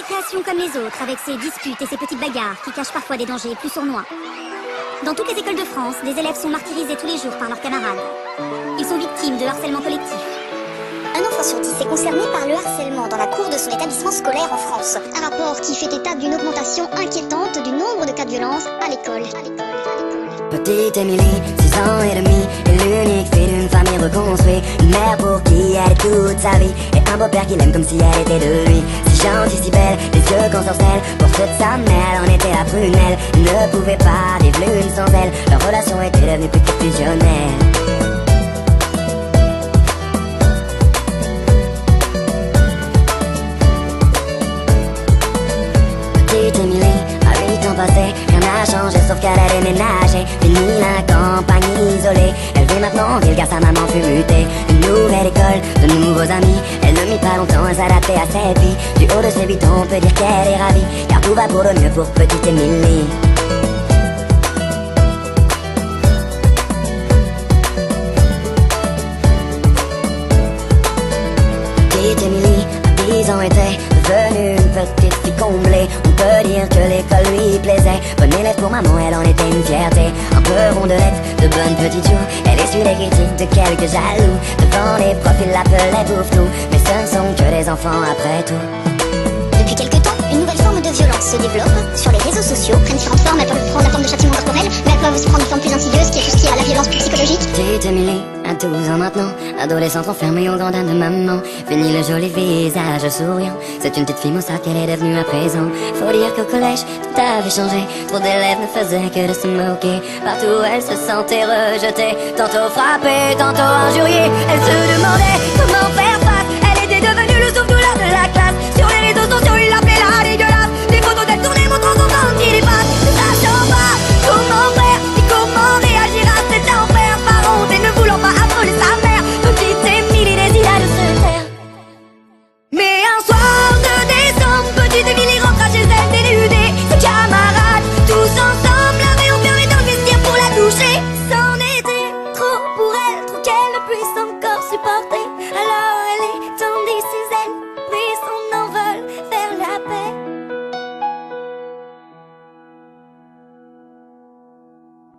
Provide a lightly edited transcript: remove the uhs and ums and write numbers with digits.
récréation comme les autres, avec ses disputes et ses petites bagarres qui cachent parfois des dangers plus sournois. Dans toutes les écoles de France, des élèves sont martyrisés tous les jours par leurs camarades. Ils sont victimes de harcèlement collectif. Un enfant sur 10 est concerné par le harcèlement dans la cour de son établissement scolaire en France. Un rapport qui fait état d'une augmentation inquiétante du nombre de cas de violence à l'école. Petite Émilie, 6 ans et demi, est l'unique fille d'une famille reconstruite. Une mère pour qui elle est toute sa vie, et un beau-père qui l'aime comme si elle était de lui. Si gentille, si belle, les yeux qu'on sorcelle, pour toute sa mère, on était la prunelle. Ils ne pouvaient pas vivre l'une sans elle, leur relation était devenue plus que fusionnelle. Petite Émilie, à 8 ans passés, rien n'a changé sauf qu'elle a déménagé. Fini la campagne isolée, elle vit maintenant en ville car sa maman fut mutée. Une nouvelle école, de nouveaux amis, elle ne mit pas longtemps à s'adapter à cette vie. Du haut de ses 8 ans, on peut dire qu'elle est ravie, car tout va pour le mieux pour petite Émilie. Petite Émilie, à 10 ans était devenue une petite fille comblée. On peut dire que l'école lui plaisait. Bonne élève pour maman, elle en était une fierté. Un peu rondelette, de bonne petite joue. Elle essuie les critiques de quelques jaloux. Devant les profs, ils l'appelaient Bouffe-Loup. Mais ce ne sont que des enfants après tout. Depuis quelque temps, une nouvelle forme de violence se développe. Sur les réseaux sociaux, prennent différentes formes. Elles peuvent prendre la forme de châtiment corporel, mais elles peuvent aussi prendre une forme plus insidieuse, qui est tout ce qui est à la violence plus psychologique. Petite Émilie, à 12 ans maintenant, adolescente enfermée au grand dam de maman. Fini le joli visage souriant, c'est une petite fille maussade qu'elle est devenue à présent. Faut dire qu'au collège, tout avait changé. Trop d'élèves ne faisaient que de se moquer. Partout elle se sentait rejetée, tantôt frappée, tantôt injuriée. Elle se demandait comment faire face. Elle était devenue le souffle-douleur de la classe. Sur les réseaux sociaux, il l'appelait la dégueulasse. Des photos d'elle tournées montrant son ventre qui dépasse. Ne sachant pas comment faire, ni comment réagir à cet enfer. Par honte et ne voulant pas affoler sa mère, petite Émilie décida de se taire. Mais un soir de décembre, petite Émilie rentra chez elle dénudée. Ses camarades, tous ensemble, l'avaient enfermée dans le vestiaire pour la toucher. C'en était trop pour elle, trop qu'elle ne puisse encore supporter. Alors elle est